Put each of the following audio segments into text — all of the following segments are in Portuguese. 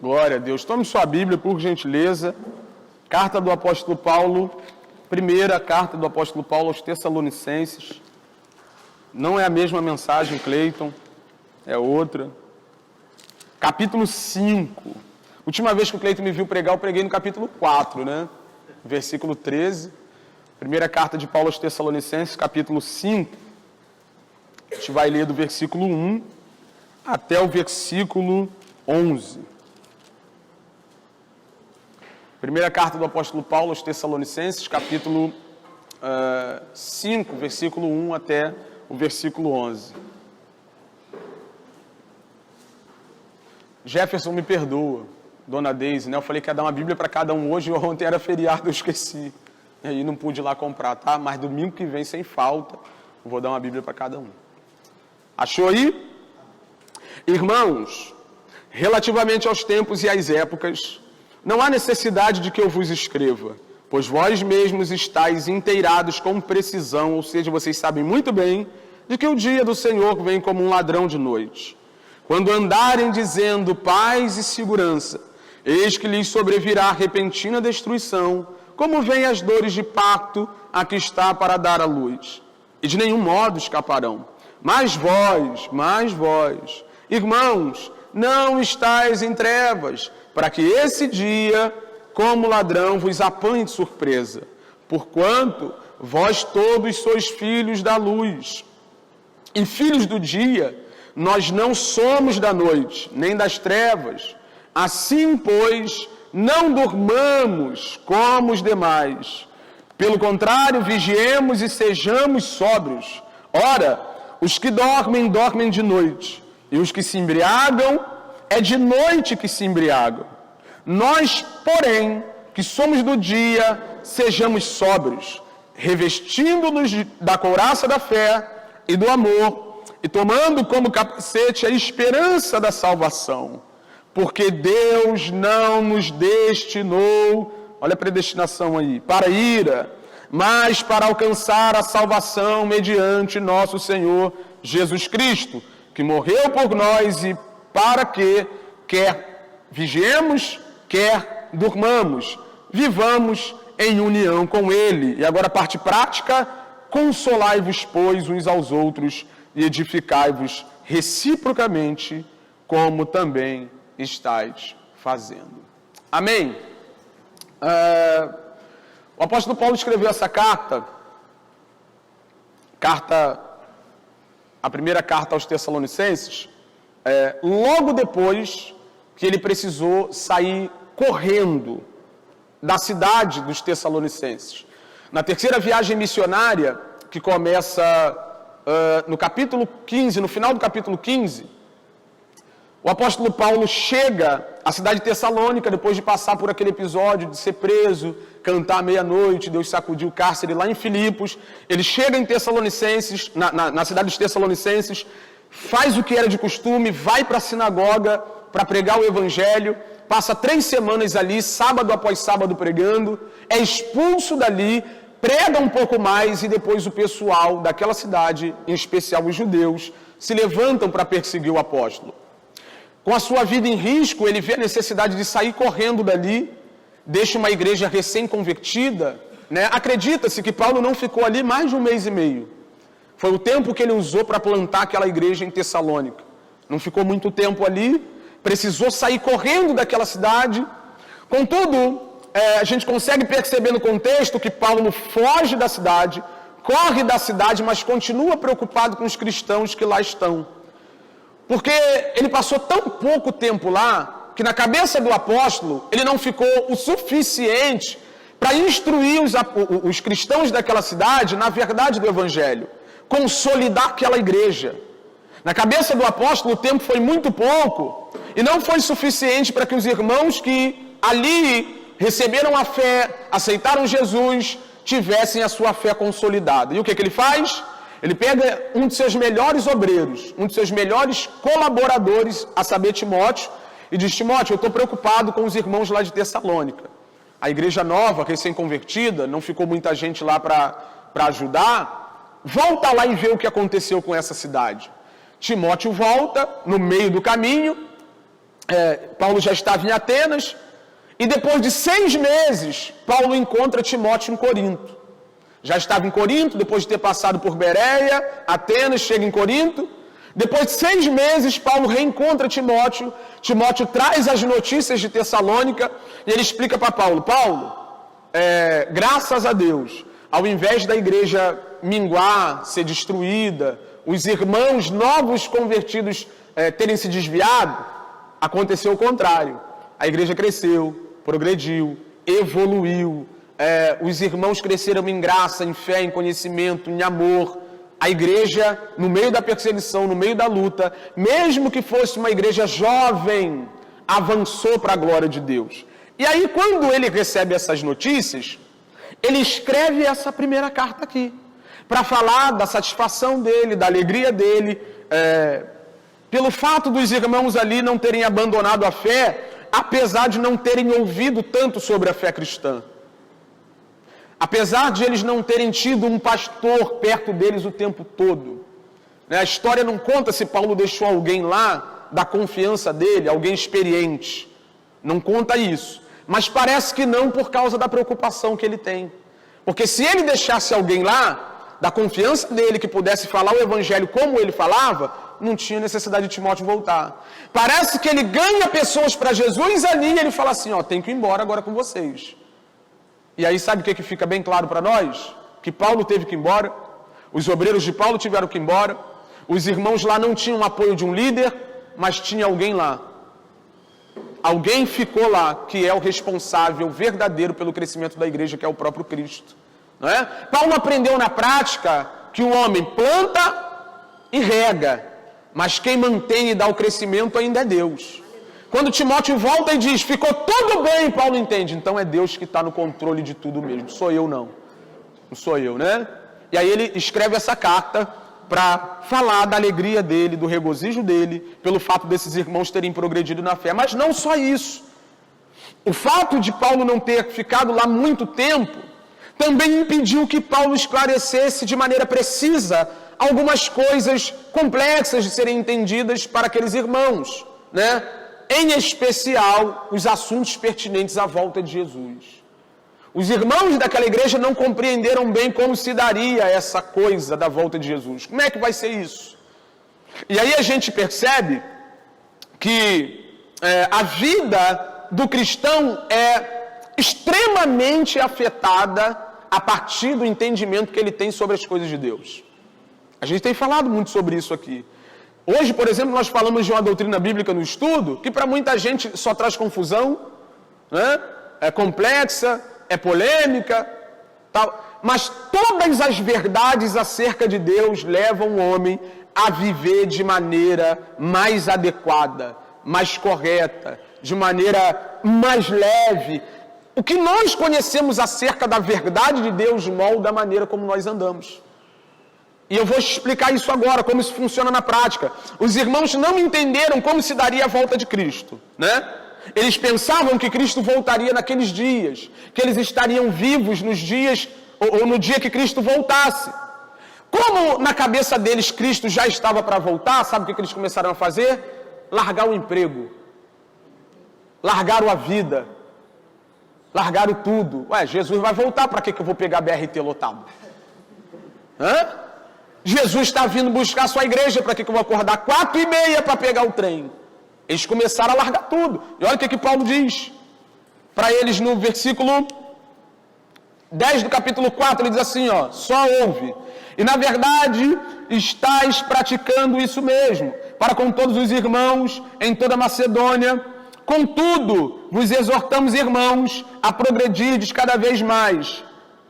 Glória a Deus. Tome sua Bíblia, por gentileza. Carta do apóstolo Paulo, primeira carta do apóstolo Paulo aos Tessalonicenses. Não é a mesma mensagem, Cleiton, é outra. Capítulo 5. Última vez que o Cleiton me viu pregar, eu preguei no capítulo 4, né? Versículo 13. Primeira carta de Paulo aos Tessalonicenses, capítulo 5. A gente vai ler do versículo 1 até o versículo 11. Primeira carta do apóstolo Paulo aos Tessalonicenses, capítulo 5, versículo 1 até o versículo 11. Jefferson, me perdoa, dona Deise, né? Eu falei que ia dar uma Bíblia para cada um hoje, ontem era feriado, eu esqueci. E aí não pude ir lá comprar, tá? Mas domingo que vem, sem falta, eu vou dar uma Bíblia para cada um. Achou aí? Irmãos, relativamente aos tempos e às épocas, não há necessidade de que eu vos escreva, pois vós mesmos estáis inteirados com precisão, ou seja, vocês sabem muito bem de que o dia do Senhor vem como um ladrão de noite. Quando andarem dizendo paz e segurança, eis que lhes sobrevirá repentina destruição, como vêm as dores de parto a que está para dar à luz. E de nenhum modo escaparão. Mas vós, irmãos, não estáis em trevas, para que esse dia, como ladrão, vos apanhe de surpresa. Porquanto vós todos sois filhos da luz e filhos do dia. Nós não somos da noite, nem das trevas. Assim, pois, não dormamos como os demais. Pelo contrário, vigiemos e sejamos sóbrios. Ora, os que dormem, dormem de noite, e os que se embriagam, é de noite que se embriagam. Nós, porém, que somos do dia, sejamos sóbrios, revestindo-nos da couraça da fé e do amor, e tomando como capacete a esperança da salvação. Porque Deus não nos destinou, olha a predestinação aí, para ira, mas para alcançar a salvação mediante nosso Senhor Jesus Cristo, que morreu por nós e para que, quer vigiemos, quer durmamos, vivamos em união com Ele. E agora a parte prática, consolai-vos, pois, uns aos outros e edificai-vos reciprocamente, como também estáis fazendo. Amém? O apóstolo Paulo escreveu essa carta, a primeira carta aos Tessalonicenses, logo depois que ele precisou sair correndo da cidade dos Tessalonicenses. Na terceira viagem missionária, que começa no capítulo 15, no final do capítulo 15, o apóstolo Paulo chega à cidade de Tessalônica, depois de passar por aquele episódio de ser preso, cantar à meia-noite, Deus sacudiu o cárcere lá em Filipos. Ele chega em Tessalonicenses, na cidade dos Tessalonicenses, faz o que era de costume, vai para a sinagoga para pregar o evangelho, passa 3 semanas ali, sábado após sábado pregando, é expulso dali, prega um pouco mais e depois o pessoal daquela cidade, em especial os judeus, se levantam para perseguir o apóstolo. Com a sua vida em risco, ele vê a necessidade de sair correndo dali, deixa uma igreja recém-convertida, né? Acredita-se que Paulo não ficou ali mais de 1 mês e meio. Foi o tempo que ele usou para plantar aquela igreja em Tessalônica. Não ficou muito tempo ali, precisou sair correndo daquela cidade. Contudo, a gente consegue perceber no contexto que Paulo foge da cidade, corre da cidade, mas continua preocupado com os cristãos que lá estão. Porque ele passou tão pouco tempo lá, que na cabeça do apóstolo, ele não ficou o suficiente para instruir os cristãos daquela cidade na verdade do evangelho, consolidar aquela igreja. Na cabeça do apóstolo, o tempo foi muito pouco, e não foi suficiente para que os irmãos que ali receberam a fé, aceitaram Jesus, tivessem a sua fé consolidada. E o que ele faz? Ele pega um de seus melhores obreiros, um de seus melhores colaboradores, a saber, Timóteo, e diz: Timóteo, eu estou preocupado com os irmãos lá de Tessalônica. A igreja nova, recém-convertida, não ficou muita gente lá para ajudar. Volta lá e vê o que aconteceu com essa cidade. Timóteo volta, no meio do caminho, Paulo já estava em Atenas, e depois de 6 meses, Paulo encontra Timóteo em Corinto. Já estava em Corinto, depois de ter passado por Bereia, Atenas, chega em Corinto. Depois de 6 meses, Paulo reencontra Timóteo. Timóteo traz as notícias de Tessalônica e ele explica para Paulo: Paulo, graças a Deus, ao invés da igreja minguar, ser destruída, os irmãos novos convertidos terem se desviado, aconteceu o contrário. A igreja cresceu, progrediu, evoluiu. Os irmãos cresceram em graça, em fé, em conhecimento, em amor. A igreja, no meio da perseguição, no meio da luta, mesmo que fosse uma igreja jovem, avançou para a glória de Deus. E aí, quando ele recebe essas notícias, ele escreve essa primeira carta aqui, para falar da satisfação dele, da alegria dele, pelo fato dos irmãos ali não terem abandonado a fé, apesar de não terem ouvido tanto sobre a fé cristã. Apesar de eles não terem tido um pastor perto deles o tempo todo. A história não conta se Paulo deixou alguém lá da confiança dele, alguém experiente. Não conta isso. Mas parece que não, por causa da preocupação que ele tem. Porque se ele deixasse alguém lá, da confiança dele, que pudesse falar o evangelho como ele falava, não tinha necessidade de Timóteo voltar. Parece que ele ganha pessoas para Jesus ali e ele fala assim: tenho que ir embora agora com vocês. E aí sabe o que fica bem claro para nós? Que Paulo teve que ir embora, os obreiros de Paulo tiveram que ir embora, os irmãos lá não tinham apoio de um líder, mas tinha alguém lá. Alguém ficou lá, que é o responsável verdadeiro pelo crescimento da igreja, que é o próprio Cristo. Não é? Paulo aprendeu na prática que o homem planta e rega, mas quem mantém e dá o crescimento ainda é Deus. Quando Timóteo volta e diz: ficou tudo bem, Paulo entende, então é Deus que está no controle de tudo mesmo, sou eu não sou eu, né? E aí ele escreve essa carta para falar da alegria dele, do regozijo dele, pelo fato desses irmãos terem progredido na fé. Mas não só isso. O fato de Paulo não ter ficado lá muito tempo também impediu que Paulo esclarecesse de maneira precisa algumas coisas complexas de serem entendidas para aqueles irmãos, né? Em especial, os assuntos pertinentes à volta de Jesus. Os irmãos daquela igreja não compreenderam bem como se daria essa coisa da volta de Jesus. Como é que vai ser isso? E aí a gente percebe que a vida do cristão é extremamente afetada a partir do entendimento que ele tem sobre as coisas de Deus. A gente tem falado muito sobre isso aqui. Hoje, por exemplo, nós falamos de uma doutrina bíblica no estudo que para muita gente só traz confusão, né? É complexa, é polêmica, tal. Mas todas as verdades acerca de Deus levam o homem a viver de maneira mais adequada, mais correta, de maneira mais leve. O que nós conhecemos acerca da verdade de Deus molda a maneira como nós andamos. E eu vou explicar isso agora, como isso funciona na prática. Os irmãos não entenderam como se daria a volta de Cristo, né? Eles pensavam que Cristo voltaria naqueles dias, que eles estariam vivos nos dias, ou no dia que Cristo voltasse. Como na cabeça deles Cristo já estava para voltar, sabe o que eles começaram a fazer? Largar o emprego, largaram a vida, largaram tudo. Jesus vai voltar, para que eu vou pegar BRT lotado? Jesus está vindo buscar a sua igreja, para que eu vou acordar 4h30 para pegar o trem? Eles começaram a largar tudo. E olha o que Paulo diz para eles no versículo 10 do capítulo 4, ele diz assim, só ouve. E na verdade, estáis praticando isso mesmo, para com todos os irmãos em toda a Macedônia. Contudo, vos exortamos, irmãos, a progredirdes cada vez mais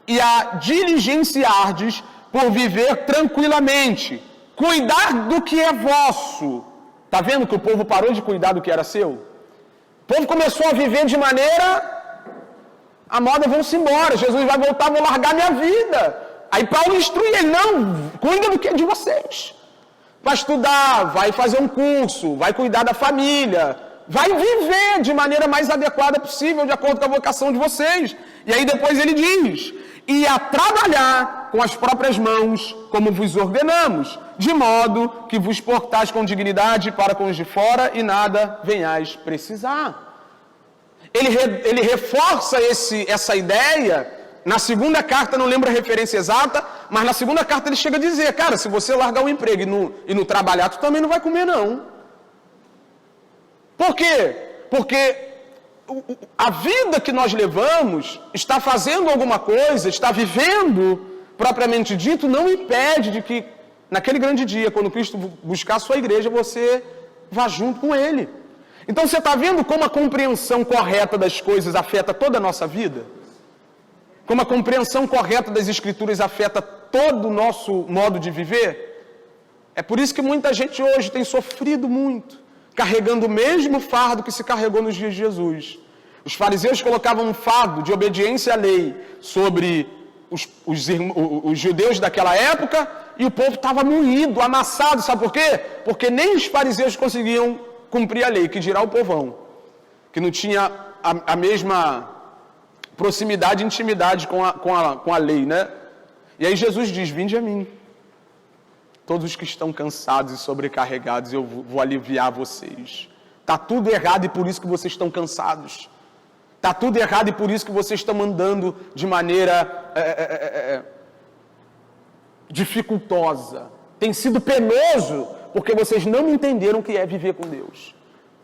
e a diligenciardes por viver tranquilamente, cuidar do que é vosso. Está vendo que o povo parou de cuidar do que era seu? O povo começou a viver de maneira... A moda, vão-se embora, Jesus vai voltar, vou largar minha vida. Aí Paulo instrui ele, não, cuida do que é de vocês. Vai estudar, vai fazer um curso, vai cuidar da família, vai viver de maneira mais adequada possível, de acordo com a vocação de vocês. E aí depois ele diz, e a trabalhar com as próprias mãos, como vos ordenamos, de modo que vos portais com dignidade para com os de fora e nada venhais precisar. Ele reforça essa ideia. Na segunda carta, não lembro a referência exata, mas na segunda carta ele chega a dizer, cara, se você largar o emprego e não trabalhar, tu também não vai comer, não. Por quê? Porque a vida que nós levamos, está fazendo alguma coisa, está vivendo, propriamente dito, não impede de que, naquele grande dia, quando Cristo buscar a sua igreja, você vá junto com Ele. Então você está vendo como a compreensão correta das coisas afeta toda a nossa vida? Como a compreensão correta das Escrituras afeta todo o nosso modo de viver? É por isso que muita gente hoje tem sofrido muito, carregando o mesmo fardo que se carregou nos dias de Jesus. Os fariseus colocavam um fardo de obediência à lei sobre os judeus daquela época e o povo estava moído, amassado. Sabe por quê? Porque nem os fariseus conseguiam cumprir a lei, que dirá o povão, que não tinha a mesma proximidade e intimidade com a lei, né? E aí Jesus diz, vinde a mim, todos os que estão cansados e sobrecarregados, eu vou aliviar vocês. Está tudo errado e por isso que vocês estão cansados. Está tudo errado e por isso que vocês estão andando de maneira dificultosa. Tem sido penoso porque vocês não entenderam o que é viver com Deus.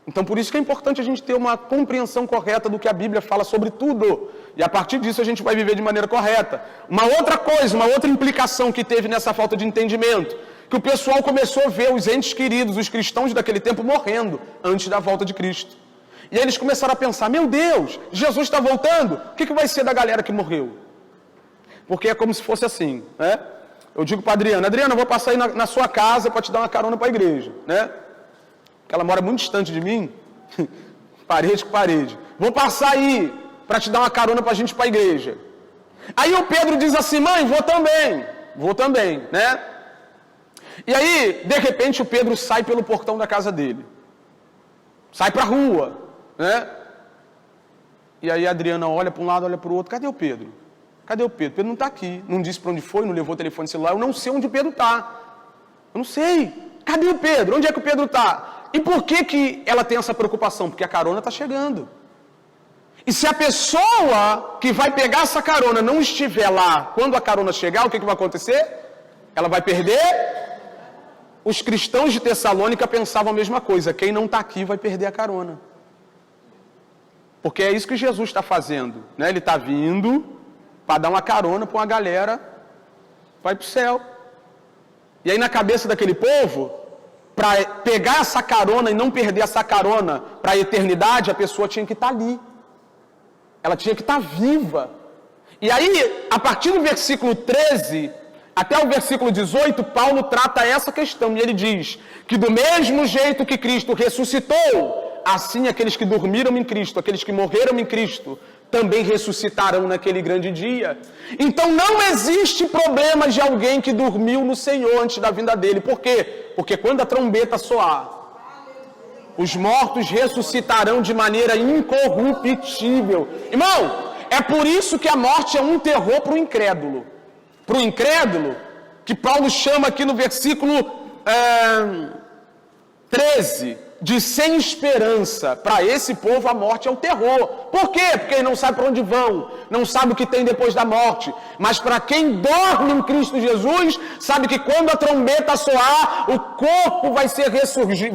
Então, por isso que é importante a gente ter uma compreensão correta do que a Bíblia fala sobre tudo. E a partir disso a gente vai viver de maneira correta. Uma outra coisa, uma outra implicação que teve nessa falta de entendimento, que o pessoal começou a ver os entes queridos, os cristãos daquele tempo, morrendo antes da volta de Cristo. E aí eles começaram a pensar, meu Deus, Jesus está voltando, o que vai ser da galera que morreu? Porque é como se fosse assim, né? Eu digo para a Adriana, eu vou passar aí na sua casa para te dar uma carona para a igreja, né? Porque ela mora muito distante de mim, parede com parede. Vou passar aí para te dar uma carona para a gente ir para a igreja. Aí o Pedro diz assim, mãe, vou também, né? E aí, de repente, o Pedro sai pelo portão da casa dele. Sai para a rua, né? E aí a Adriana olha para um lado, olha para o outro, cadê o Pedro? Cadê o Pedro? Pedro não está aqui, não disse para onde foi, não levou o telefone celular, eu não sei onde o Pedro está. Eu não sei. Cadê o Pedro? Onde é que o Pedro está? E por que ela tem essa preocupação? Porque a carona está chegando. E se a pessoa que vai pegar essa carona não estiver lá, quando a carona chegar, o que vai acontecer? Ela vai perder. Os cristãos de Tessalônica pensavam a mesma coisa. Quem não está aqui vai perder a carona. Porque é isso que Jesus está fazendo, né? Ele está vindo para dar uma carona para uma galera, vai para o céu. E aí na cabeça daquele povo, para pegar essa carona e não perder essa carona para a eternidade, a pessoa tinha que estar ali. Ela tinha que estar viva. E aí, a partir do versículo 13 até o versículo 18, Paulo trata essa questão. E ele diz que do mesmo jeito que Cristo ressuscitou, assim aqueles que dormiram em Cristo, aqueles que morreram em Cristo, também ressuscitarão naquele grande dia. Então não existe problema de alguém que dormiu no Senhor antes da vinda dele. Por quê? Porque quando a trombeta soar, os mortos ressuscitarão de maneira incorruptível. Irmão, é por isso que a morte é um terror para o incrédulo. Para o incrédulo, que Paulo chama aqui no versículo 13, de sem esperança. Para esse povo a morte é o terror. Por quê? Porque eles não sabem para onde vão, não sabem o que tem depois da morte. Mas para quem dorme em Cristo Jesus, sabe que quando a trombeta soar, o corpo vai ser ressurgir,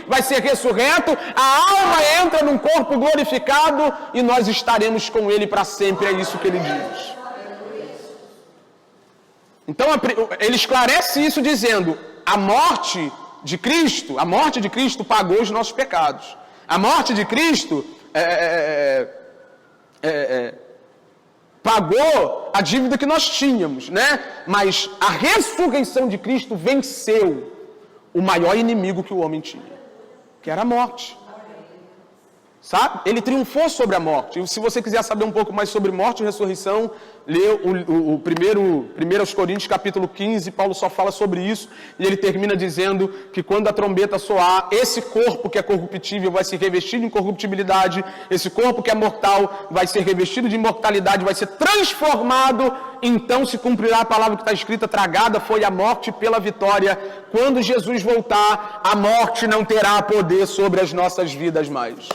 vai ser ressurreto, a alma entra num corpo glorificado e nós estaremos com Ele para sempre. É isso que ele diz. Então ele esclarece isso dizendo, a morte de Cristo pagou os nossos pecados. A morte de Cristo pagou a dívida que nós tínhamos, né? Mas a ressurreição de Cristo venceu o maior inimigo que o homem tinha, que era a morte. Sabe? Ele triunfou sobre a morte. E se você quiser saber um pouco mais sobre morte e ressurreição, lê o primeiro aos Coríntios, capítulo 15, Paulo só fala sobre isso, e ele termina dizendo que quando a trombeta soar, esse corpo que é corruptível vai se revestir de incorruptibilidade, esse corpo que é mortal vai ser revestido de imortalidade, vai ser transformado, então se cumprirá a palavra que está escrita, tragada foi a morte pela vitória. Quando Jesus voltar, a morte não terá poder sobre as nossas vidas mais.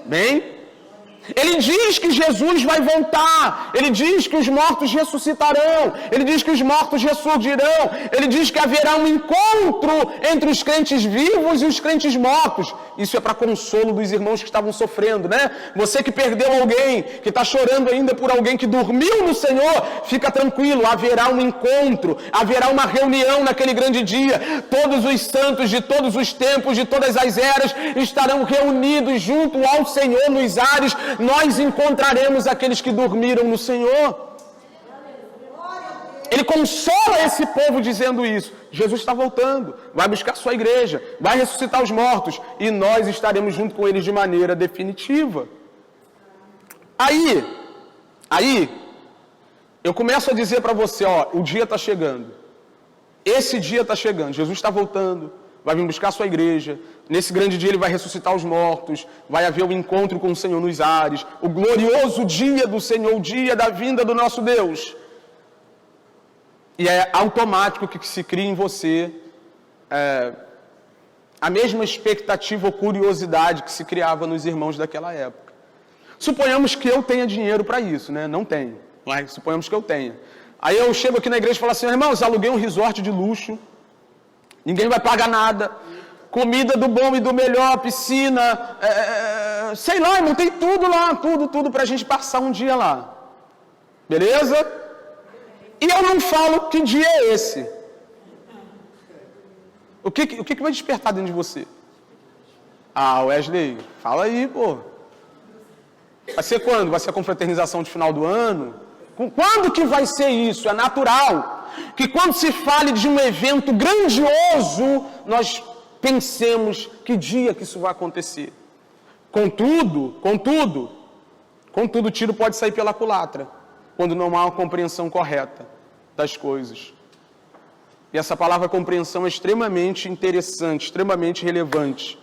Bem? Ele diz que Jesus vai voltar, ele diz que os mortos ressuscitarão, ele diz que os mortos ressurgirão, ele diz que haverá um encontro entre os crentes vivos e os crentes mortos. Isso é para consolo dos irmãos que estavam sofrendo, né? Você que perdeu alguém, que está chorando ainda por alguém que dormiu no Senhor, fica tranquilo, haverá um encontro, haverá uma reunião naquele grande dia. Todos os santos de todos os tempos, de todas as eras, estarão reunidos junto ao Senhor nos ares. Nós encontraremos aqueles que dormiram no Senhor. Ele consola esse povo dizendo isso. Jesus está voltando, vai buscar sua igreja, vai ressuscitar os mortos, e nós estaremos junto com eles de maneira definitiva. Aí, eu começo a dizer para você, ó, o dia está chegando. Esse dia está chegando, Jesus está voltando, vai vir buscar sua igreja. Nesse grande dia ele vai ressuscitar os mortos, vai haver um encontro com o Senhor nos ares, o glorioso dia do Senhor, o dia da vinda do nosso Deus. E é automático que se cria em você a mesma expectativa ou curiosidade que se criava nos irmãos daquela época. Suponhamos que eu tenha dinheiro para isso, né? Não tenho, mas suponhamos que eu tenha. Aí eu chego aqui na igreja e falo assim, irmãos, aluguei um resort de luxo, ninguém vai pagar nada, comida do bom e do melhor, piscina, sei lá, montei tudo lá, tudo pra gente passar um dia lá. Beleza? E eu não falo que dia é esse. O que vai despertar dentro de você? Ah, Wesley, fala aí, pô. Vai ser quando? Vai ser a confraternização de final do ano? Quando que vai ser isso? É natural que quando se fale de um evento grandioso, nós pensemos que dia que isso vai acontecer. Contudo, o tiro pode sair pela culatra, quando não há uma compreensão correta das coisas. E essa palavra compreensão é extremamente interessante, extremamente relevante.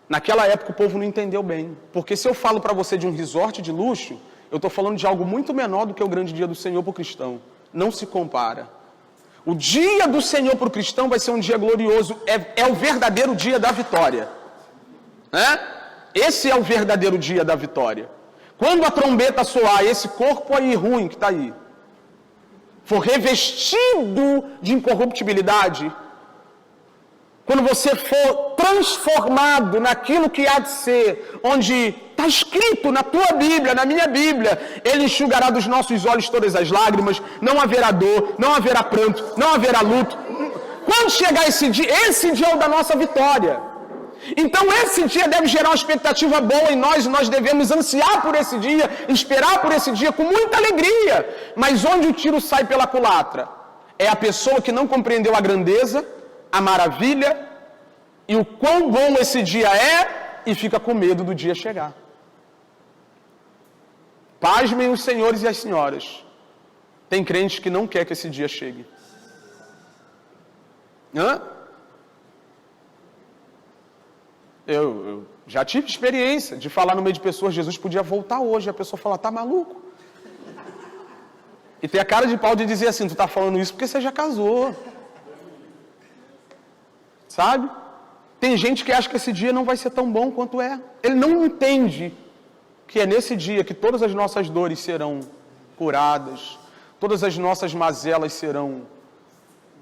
Naquela época o povo não entendeu bem, porque se eu falo para você de um resort de luxo, eu estou falando de algo muito menor do que o grande dia do Senhor para o cristão. Não se compara. O dia do Senhor para o cristão vai ser um dia glorioso, é o verdadeiro dia da vitória. Né? Esse é o verdadeiro dia da vitória. Quando a trombeta soar, esse corpo aí ruim que está aí, for revestido de incorruptibilidade, quando você for transformado naquilo que há de ser, onde está escrito na tua Bíblia, na minha Bíblia, Ele enxugará dos nossos olhos todas as lágrimas, não haverá dor, não haverá pranto, não haverá luto. Quando chegar esse dia é o da nossa vitória. Então esse dia deve gerar uma expectativa boa em nós, e nós devemos ansiar por esse dia, esperar por esse dia com muita alegria. Mas onde o tiro sai pela culatra? É a pessoa que não compreendeu a grandeza, a maravilha e o quão bom esse dia é e fica com medo do dia chegar. Pasmem os senhores e as senhoras. Tem crentes que não quer que esse dia chegue. Eu já tive experiência de falar no meio de pessoas, Jesus podia voltar hoje, e a pessoa fala, tá maluco? E tem a cara de pau de dizer assim, tu tá falando isso porque você já casou. Sabe? Tem gente que acha que esse dia não vai ser tão bom quanto é. Ele não entende que é nesse dia que todas as nossas dores serão curadas, todas as nossas mazelas serão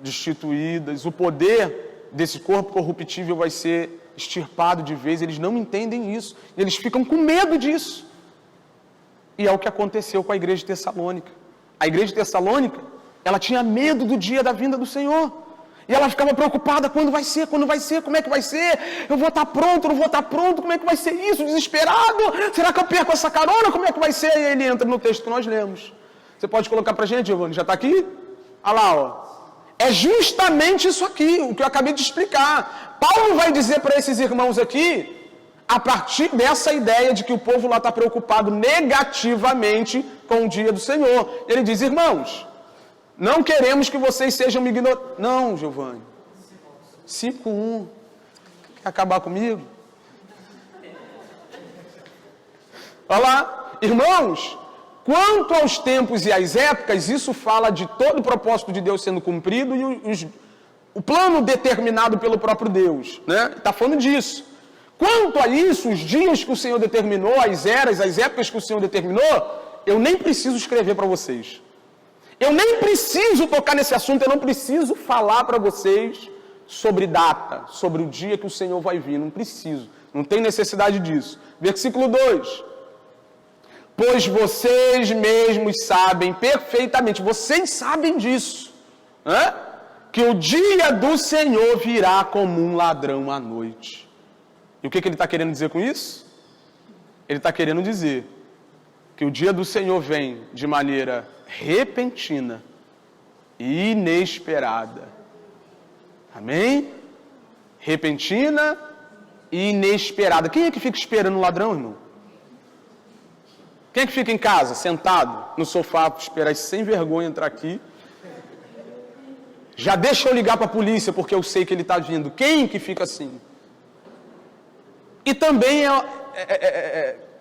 destituídas, o poder desse corpo corruptível vai ser extirpado de vez. Eles não entendem isso, eles ficam com medo disso. E é o que aconteceu com a igreja de Tessalônica. A igreja de Tessalônica, ela tinha medo do dia da vinda do Senhor. E ela ficava preocupada, quando vai ser, como é que vai ser? Eu vou estar pronto, não vou estar pronto, como é que vai ser isso? Desesperado, será que eu perco essa carona? Como é que vai ser? E ele entra no texto que nós lemos. Você pode colocar pra gente, Giovanni, já está aqui? Olha lá, ó. É justamente isso aqui, o que eu acabei de explicar. Paulo vai dizer para esses irmãos aqui, a partir dessa ideia de que o povo lá está preocupado negativamente com o dia do Senhor. Ele diz, irmãos, não queremos que vocês sejam ignorantes. Não, Giovanni. 5:1. Quer acabar comigo? Olha lá. Irmãos, quanto aos tempos e às épocas, isso fala de todo o propósito de Deus sendo cumprido e o plano determinado pelo próprio Deus. Está falando disso. Quanto a isso, os dias que o Senhor determinou, as eras, as épocas que o Senhor determinou, eu nem preciso escrever para vocês. Eu nem preciso tocar nesse assunto, eu não preciso falar para vocês sobre data, sobre o dia que o Senhor vai vir. Não preciso, não tem necessidade disso. Versículo 2. Pois vocês mesmos sabem perfeitamente, vocês sabem disso, que o dia do Senhor virá como um ladrão à noite. E o que ele está querendo dizer com isso? Ele está querendo dizer que o dia do Senhor vem de maneira repentina e inesperada. Amém? Repentina e inesperada. Quem é que fica esperando o ladrão, irmão? Quem é que fica em casa, sentado no sofá, para esperar esse sem vergonha entrar aqui? Já deixa eu ligar para a polícia, porque eu sei que ele está vindo. Quem que fica assim? E também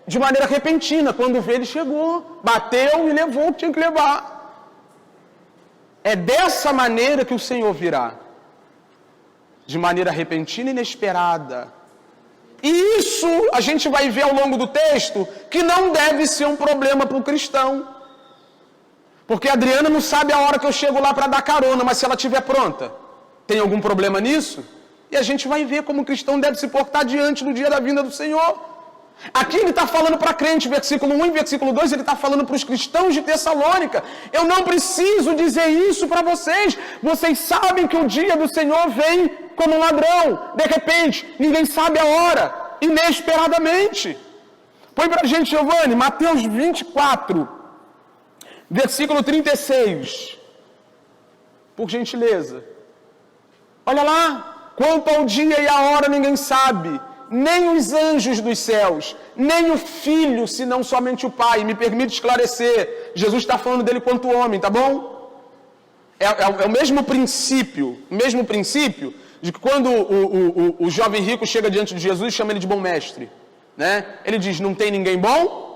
de maneira repentina, quando vê ele chegou, bateu e levou o que tinha que levar. É dessa maneira que o Senhor virá. De maneira repentina e inesperada. E isso a gente vai ver ao longo do texto que não deve ser um problema para o cristão. Porque a Adriana não sabe a hora que eu chego lá para dar carona, mas se ela estiver pronta, tem algum problema nisso? E a gente vai ver como o cristão deve se portar diante do dia da vinda do Senhor. Aqui ele está falando para crente, versículo 1 e versículo 2, ele está falando para os cristãos de Tessalônica. Eu não preciso dizer isso para vocês. Vocês sabem que o dia do Senhor vem como um ladrão. De repente, ninguém sabe a hora, inesperadamente. Põe para a gente, Giovanni, Mateus 24, versículo 36. Por gentileza. Olha lá. Quanto ao dia e a hora ninguém sabe, nem os anjos dos céus, nem o Filho, senão somente o Pai. Me permite esclarecer, Jesus está falando dele quanto homem, tá bom? É o mesmo princípio de que quando o jovem rico chega diante de Jesus, chama ele de bom mestre. Ele diz, não tem ninguém bom?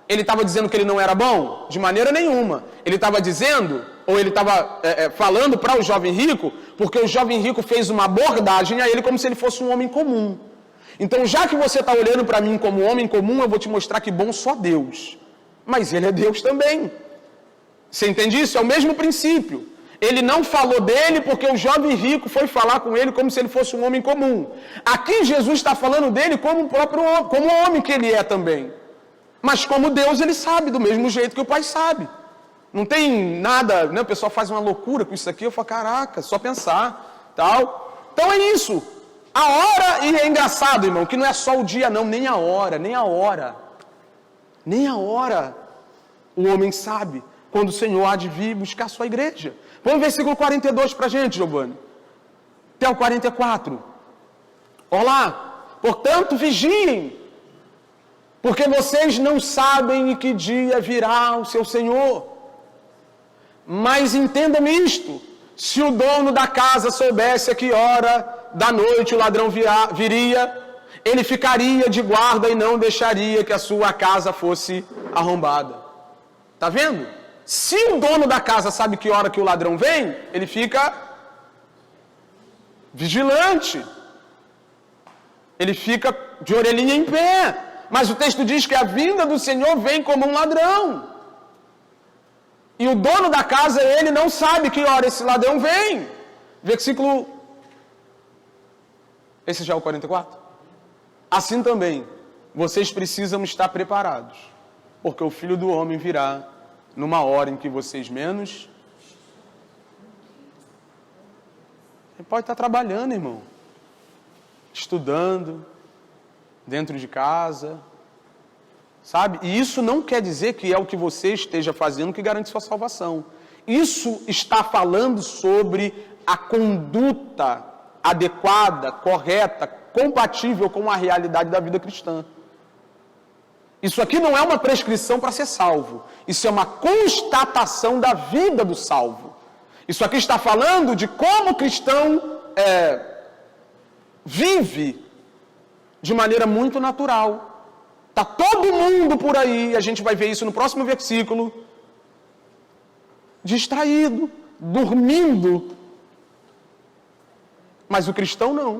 Ele estava dizendo que ele não era bom? De maneira nenhuma. Ele estava dizendo, ou ele estava falando para o jovem rico, porque o jovem rico fez uma abordagem a ele como se ele fosse um homem comum. Então, já que você está olhando para mim como um homem comum, eu vou te mostrar que bom só Deus. Mas ele é Deus também. Você entende isso? É o mesmo princípio. Ele não falou dele porque o jovem rico foi falar com ele como se ele fosse um homem comum. Aqui Jesus está falando dele como o próprio como o homem que ele é também. Mas como Deus, ele sabe, do mesmo jeito que o Pai sabe. Não tem nada, o pessoal faz uma loucura com isso aqui, eu falo, caraca, só pensar, tal. Então é isso. A hora, e é engraçado, irmão, que não é só o dia não, nem a hora. O homem sabe quando o Senhor há de vir buscar a sua igreja. Vamos versículo 42 para a gente, Giovanni. Até o 44. Olá, portanto, vigiem, porque vocês não sabem em que dia virá o seu Senhor. Mas entendam isto, se o dono da casa soubesse a que hora da noite o ladrão viria, ele ficaria de guarda e não deixaria que a sua casa fosse arrombada. Está vendo? Se o dono da casa sabe que hora que o ladrão vem, ele fica vigilante. Ele fica de orelhinha em pé. Mas o texto diz que a vinda do Senhor vem como um ladrão. E o dono da casa, ele não sabe que hora esse ladrão vem. Versículo... Esse já é o 44? Assim também, vocês precisam estar preparados, porque o Filho do Homem virá numa hora em que vocês menos... Você pode estar trabalhando, irmão. Estudando, dentro de casa, sabe? E isso não quer dizer que é o que você esteja fazendo que garante sua salvação. Isso está falando sobre a conduta adequada, correta, compatível com a realidade da vida cristã. Isso aqui não é uma prescrição para ser salvo. Isso é uma constatação da vida do salvo. Isso aqui está falando de como o cristão vive de maneira muito natural. Está todo mundo por aí, a gente vai ver isso no próximo versículo, distraído, dormindo. Mas o cristão não.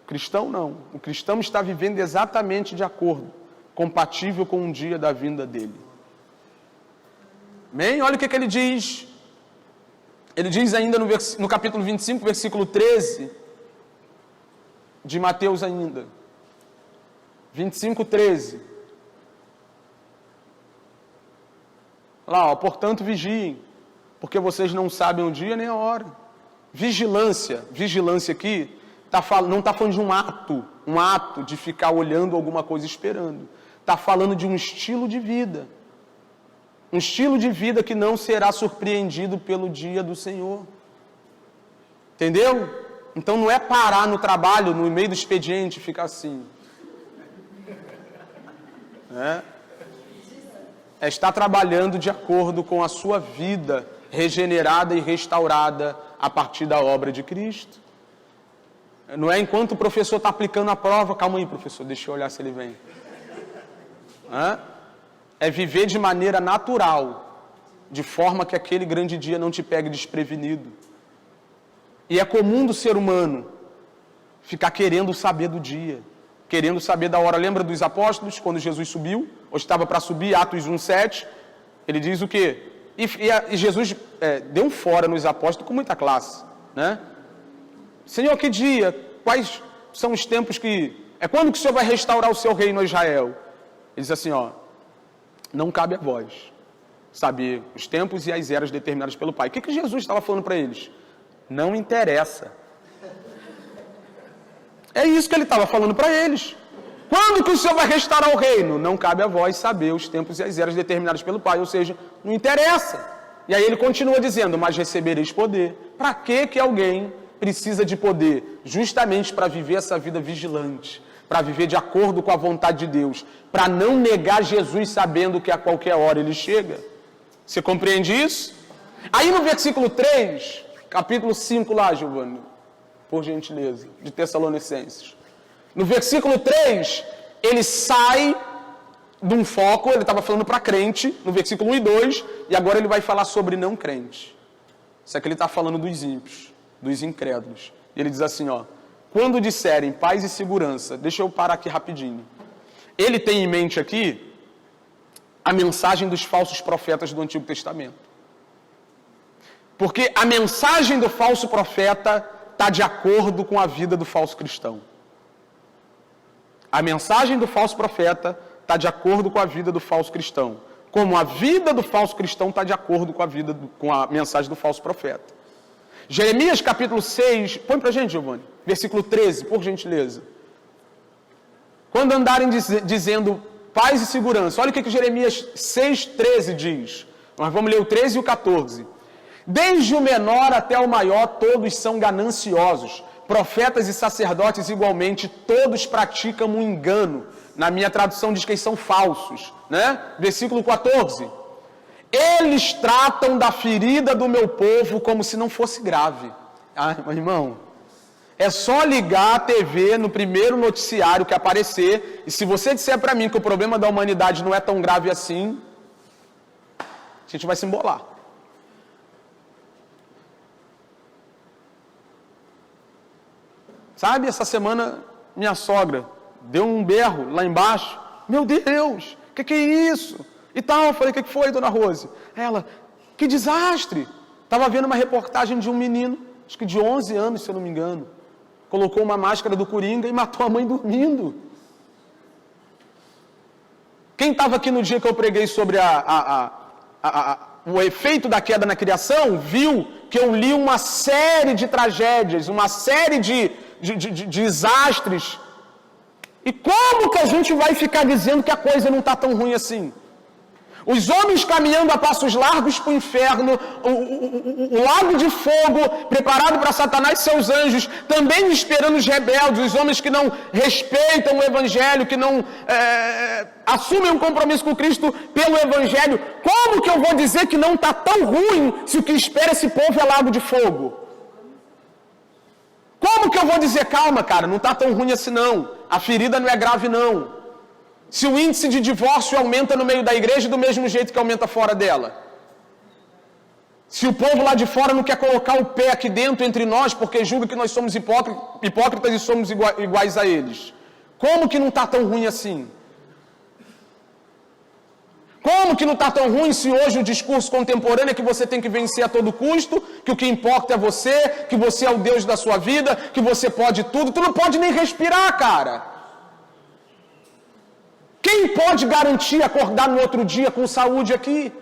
O cristão não. O cristão está vivendo exatamente de acordo, compatível com o dia da vinda dele. Amém? Olha o que ele diz. Ele diz ainda no capítulo 25, versículo 13, de Mateus ainda. 25, 13. Lá, ó, portanto vigiem, porque vocês não sabem o dia nem a hora. Vigilância aqui, não está falando de um ato de ficar olhando alguma coisa esperando. Está falando de um estilo de vida. Um estilo de vida que não será surpreendido pelo dia do Senhor. Entendeu? Então não é parar no trabalho, no meio do expediente, e ficar assim. É estar trabalhando de acordo com a sua vida regenerada e restaurada a partir da obra de Cristo. Não é enquanto o professor está aplicando a prova, calma aí, professor, deixa eu olhar se ele vem. É viver de maneira natural, de forma que aquele grande dia não te pegue desprevenido. E é comum do ser humano ficar querendo saber do dia, querendo saber da hora. Lembra dos apóstolos, quando Jesus subiu, ou estava para subir, Atos 1:7, ele diz o quê? E Jesus deu um fora nos apóstolos com muita classe, né? Senhor, que dia? Quais são os tempos que... quando que o Senhor vai restaurar o seu reino a Israel? Ele diz assim, ó, não cabe a vós saber os tempos e as eras determinadas pelo Pai. O que Jesus estava falando para eles? Não interessa. É isso que ele estava falando para eles. Quando que o Senhor vai restaurar o reino? Não cabe a vós saber os tempos e as eras determinadas pelo Pai. Ou seja, não interessa. E aí ele continua dizendo, mas recebereis poder. Para que alguém precisa de poder? Justamente para viver essa vida vigilante. Para viver de acordo com a vontade de Deus. Para não negar Jesus sabendo que a qualquer hora ele chega. Você compreende isso? Aí no versículo 3, capítulo 5 lá, Giovanni, por gentileza, de Tessalonicenses. No versículo 3, ele sai de um foco, ele estava falando para crente, no versículo 1 e 2, e agora ele vai falar sobre não crente. Isso aqui ele está falando dos ímpios, dos incrédulos. E ele diz assim, ó, quando disserem paz e segurança, deixa eu parar aqui rapidinho. Ele tem em mente aqui a mensagem dos falsos profetas do Antigo Testamento. Porque a mensagem do falso profeta está de acordo com a vida do falso cristão. A mensagem do falso profeta está de acordo com a vida do falso cristão. Como a vida do falso cristão está de acordo com a mensagem do falso profeta. Jeremias capítulo 6, põe pra gente, Giovanni, versículo 13, por gentileza. Quando andarem dizendo paz e segurança, olha o que Jeremias 6,13 diz. Nós vamos ler o 13 e o 14. Desde o menor até o maior, todos são gananciosos. Profetas e sacerdotes igualmente, todos praticam um engano. Na minha tradução diz que eles são falsos, né? Versículo 14. Eles tratam da ferida do meu povo como se não fosse grave. Ah, meu irmão, é só ligar a TV no primeiro noticiário que aparecer, e se você disser para mim que o problema da humanidade não é tão grave assim, a gente vai se embolar. Sabe, essa semana minha sogra deu um berro lá embaixo. Meu Deus, que é isso? E tal, eu falei, o que foi, dona Rose? Ela, que desastre! Estava vendo uma reportagem de um menino, acho que de 11 anos, se eu não me engano. Colocou uma máscara do Coringa e matou a mãe dormindo. Quem estava aqui no dia que eu preguei sobre o efeito da queda na criação, viu que eu li uma série de tragédias, uma série de desastres. E como que a gente vai ficar dizendo que a coisa não está tão ruim assim? Os homens caminhando a passos largos para o inferno, o lago de fogo preparado para Satanás e seus anjos, também esperando os rebeldes, os homens que não respeitam o Evangelho, que não assumem um compromisso com Cristo pelo Evangelho. Como que eu vou dizer que não está tão ruim se o que espera esse povo é lago de fogo? Como que eu vou dizer, calma, cara, não está tão ruim assim não, a ferida não é grave não. Se o índice de divórcio aumenta no meio da igreja do mesmo jeito que aumenta fora dela. Se o povo lá de fora não quer colocar o pé aqui dentro entre nós porque julga que nós somos hipócritas e somos iguais a eles. Como que não está tão ruim assim? Como que não está tão ruim se hoje o discurso contemporâneo é que você tem que vencer a todo custo, que o que importa é você, que você é o Deus da sua vida, que você pode tudo, tu não pode nem respirar, cara. Quem pode garantir acordar no outro dia com saúde aqui?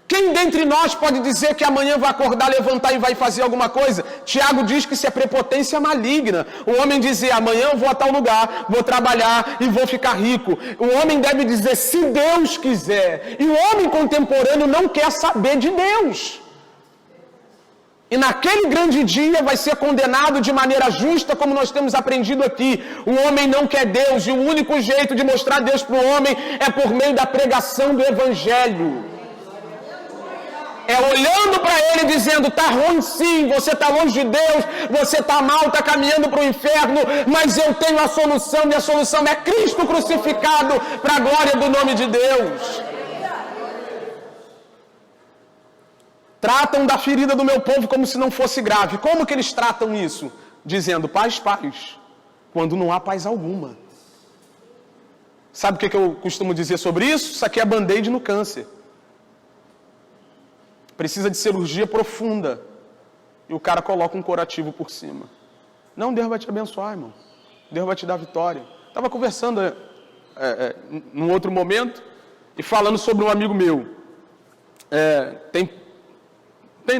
Quem dentre nós pode dizer que amanhã vai acordar, levantar e vai fazer alguma coisa? Tiago diz que isso é prepotência maligna. O homem dizer, amanhã eu vou a tal lugar, vou trabalhar e vou ficar rico. O homem deve dizer, se Deus quiser. E o homem contemporâneo não quer saber de Deus. E naquele grande dia vai ser condenado de maneira justa, como nós temos aprendido aqui. O homem não quer Deus, e o único jeito de mostrar Deus para o homem é por meio da pregação do Evangelho. É olhando para ele dizendo, está ruim sim, você está longe de Deus, você está mal, está caminhando para o inferno, mas eu tenho a solução, e a solução é Cristo crucificado para a glória do nome de Deus. Tratam da ferida do meu povo como se não fosse grave. Como que eles tratam isso? Dizendo, paz, paz, quando não há paz alguma. Sabe o que eu costumo dizer sobre isso? Isso aqui é band-aid no câncer. Precisa de cirurgia profunda. E o cara coloca um curativo por cima. Não, Deus vai te abençoar, irmão. Deus vai te dar vitória. Estava conversando num outro momento e falando sobre um amigo meu. Tem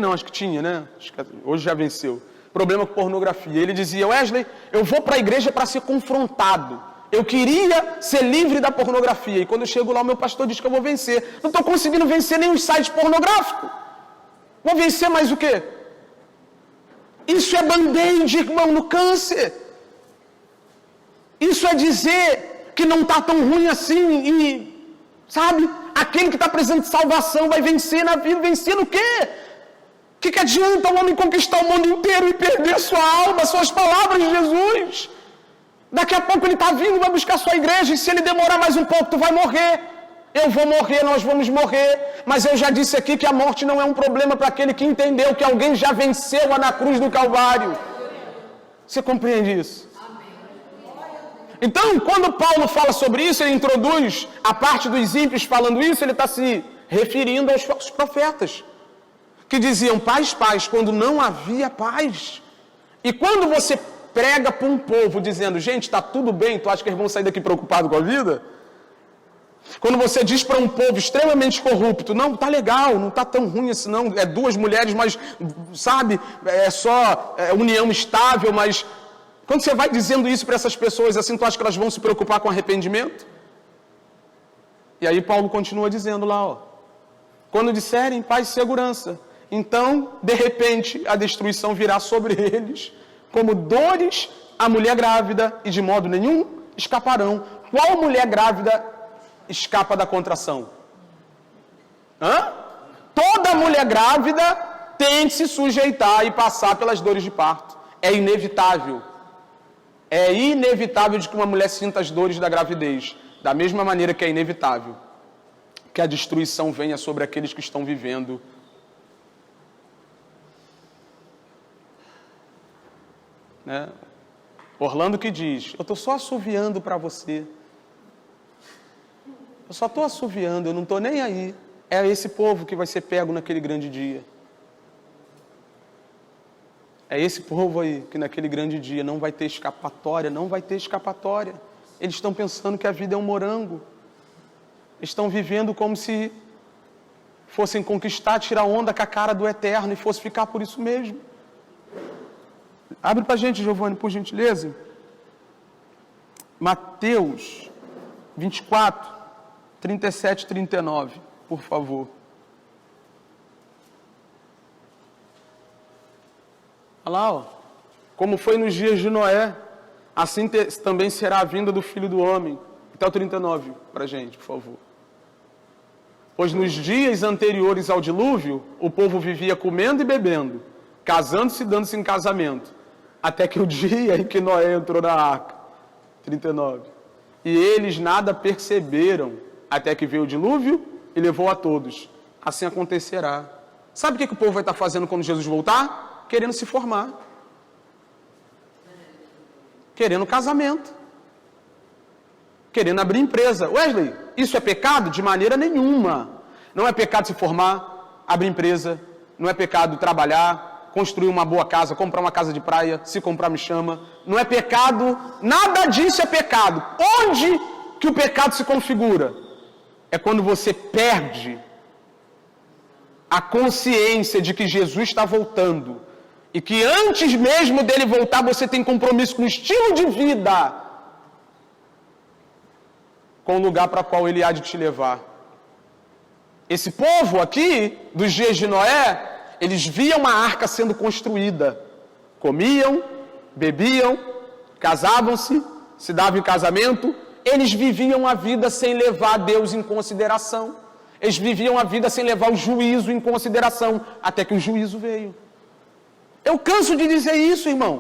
não, acho que tinha, né? Acho que hoje já venceu. Problema com pornografia. Ele dizia, Wesley, eu vou para a igreja para ser confrontado. Eu queria ser livre da pornografia. E quando eu chego lá, o meu pastor diz que eu vou vencer. Não estou conseguindo vencer nenhum site pornográfico. Vou vencer mais o quê? Isso é band-aid, irmão, no câncer. Isso é dizer que não está tão ruim assim e, sabe, aquele que está precisando de salvação vai vencer na vida. Vencer no quê? O que adianta o homem conquistar o mundo inteiro e perder sua alma, suas palavras de Jesus? Daqui a pouco ele está vindo, vai buscar sua igreja, e se ele demorar mais um pouco, tu vai morrer. Eu vou morrer, nós vamos morrer. Mas eu já disse aqui que a morte não é um problema para aquele que entendeu que alguém já venceu lá na cruz do Calvário. Você compreende isso? Então, quando Paulo fala sobre isso, ele introduz a parte dos ímpios falando isso, ele está se referindo aos falsos profetas, que diziam paz, paz, quando não havia paz. E quando você prega para um povo dizendo, gente, está tudo bem, tu acha que eles vão sair daqui preocupados com a vida? Quando você diz para um povo extremamente corrupto, não, tá legal, não tá tão ruim assim não, é 2 mulheres, mas, sabe, é só união estável, mas quando você vai dizendo isso para essas pessoas assim, tu acha que elas vão se preocupar com arrependimento? E aí Paulo continua dizendo lá, ó, quando disserem paz e segurança, então, de repente, a destruição virá sobre eles, como dores à mulher grávida, e de modo nenhum escaparão. Qual mulher grávida escapa da contração? Toda mulher grávida tem que se sujeitar e passar pelas dores de parto. É inevitável. É inevitável de que uma mulher sinta as dores da gravidez. Da mesma maneira que é inevitável que a destruição venha sobre aqueles que estão vivendo. Né? Orlando que diz, eu estou só assoviando para você. Eu só estou assoviando, eu não estou nem aí. É esse povo que vai ser pego naquele grande dia. É esse povo aí que naquele grande dia não vai ter escapatória, não vai ter escapatória. Eles estão pensando que a vida é um morango. Estão vivendo como se fossem conquistar, tirar onda com a cara do eterno e fosse ficar por isso mesmo. Abre para a gente, Giovanni, por gentileza. Mateus 24, 37 e 39. por favor. Olha lá, ó. Como foi nos dias de Noé, assim também será a vinda do Filho do Homem. Até o 39, para a gente, por favor. Pois nos dias anteriores ao dilúvio, o povo vivia comendo e bebendo, casando-se e dando-se em casamento, até que o dia em que Noé entrou na arca. 39. E eles nada perceberam, até que veio o dilúvio e levou a todos. Assim acontecerá. Sabe o que o povo vai estar fazendo quando Jesus voltar? Querendo se formar. Querendo casamento. Querendo abrir empresa. Wesley, isso é pecado? De maneira nenhuma. Não é pecado se formar, abrir empresa. Não é pecado trabalhar, construir uma boa casa, comprar uma casa de praia, se comprar me chama. Não é pecado, nada disso é pecado. Onde que o pecado se configura? É quando você perde a consciência de que Jesus está voltando. E que antes mesmo dele voltar, você tem compromisso com o estilo de vida, com o lugar para o qual ele há de te levar. Esse povo aqui, dos dias de Noé, eles viam a arca sendo construída. Comiam, bebiam, casavam-se, se davam em casamento. Eles viviam a vida sem levar Deus em consideração. Eles viviam a vida sem levar o juízo em consideração, até que o juízo veio. Eu canso de dizer isso, irmão.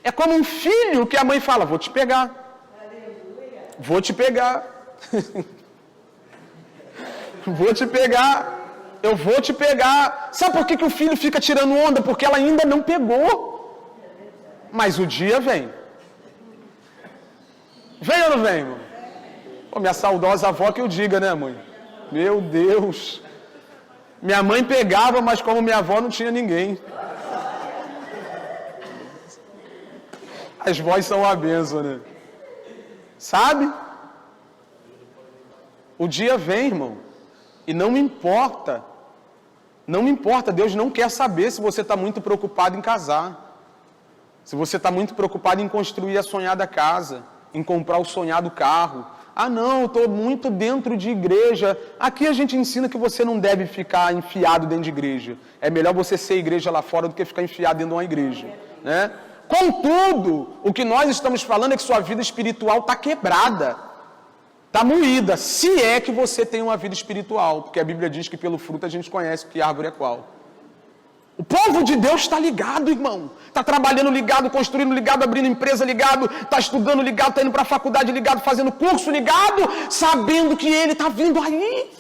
É como um filho que a mãe fala, vou te pegar. Vou te pegar. Vou te pegar. Eu vou te pegar. Sabe por que o filho fica tirando onda? Porque ela ainda não pegou. Mas o dia vem. Vem ou não vem, irmão? Pô, minha saudosa avó que eu diga, né, mãe? Meu Deus. Minha mãe pegava, mas como minha avó não tinha ninguém. As vós são uma bênção, né? Sabe? O dia vem, irmão. E não me importa. Não me importa. Deus não quer saber se você está muito preocupado em casar. Se você está muito preocupado em construir a sonhada casa. Em comprar o sonhado carro. Ah, não, eu estou muito dentro de igreja. Aqui a gente ensina que você não deve ficar enfiado dentro de igreja. É melhor você ser igreja lá fora do que ficar enfiado dentro de uma igreja, né? Contudo, o que nós estamos falando é que sua vida espiritual está quebrada, está moída, se é que você tem uma vida espiritual, porque a Bíblia diz que pelo fruto a gente conhece que árvore é qual. O povo de Deus está ligado, irmão, está trabalhando ligado, construindo ligado, abrindo empresa ligado, está estudando ligado, está indo para a faculdade ligado, fazendo curso ligado, sabendo que ele está vindo aí.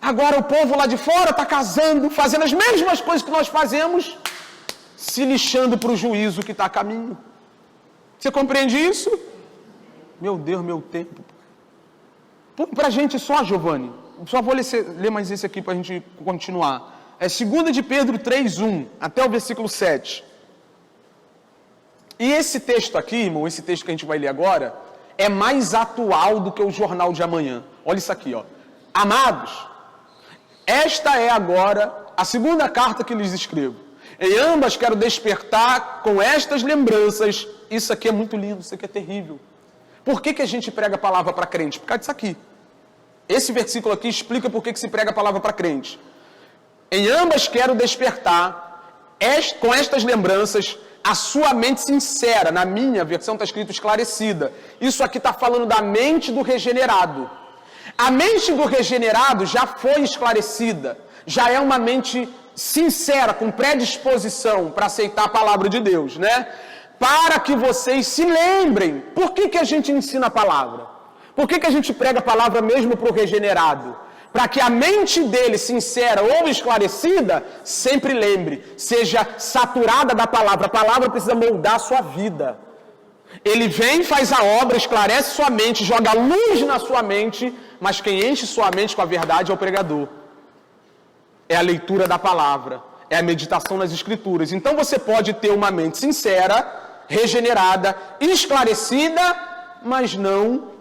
Agora o povo lá de fora está casando, fazendo as mesmas coisas que nós fazemos, se lixando para o juízo que está a caminho. Você compreende isso? Meu Deus, meu tempo. Para a gente só, Giovanni, só vou ler mais esse aqui para a gente continuar. É 2 de Pedro 3:1, até o versículo 7. E esse texto aqui, irmão, esse texto que a gente vai ler agora, é mais atual do que o jornal de amanhã. Olha isso aqui, ó. Amados, esta é agora a segunda carta que lhes escrevo. Em ambas quero despertar com estas lembranças. Isso aqui é muito lindo, isso aqui é terrível. Por que a gente prega a palavra para crente? Por causa disso aqui. Esse versículo aqui explica por que se prega a palavra para crente. Em ambas quero despertar com estas lembranças a sua mente sincera. Na minha versão está escrito esclarecida. Isso aqui está falando da mente do regenerado. A mente do regenerado já foi esclarecida. Já é uma mente sincera, com predisposição para aceitar a palavra de Deus, né? Para que vocês se lembrem. Por que a gente ensina a palavra? Por que a gente prega a palavra mesmo para o regenerado? Para que a mente dele, sincera ou esclarecida, sempre lembre, seja saturada da palavra. A palavra precisa moldar a sua vida. Ele vem, faz a obra, esclarece sua mente, joga luz na sua mente, mas quem enche sua mente com a verdade é o pregador. É a leitura da palavra, é a meditação nas escrituras. Então você pode ter uma mente sincera, regenerada, esclarecida, mas não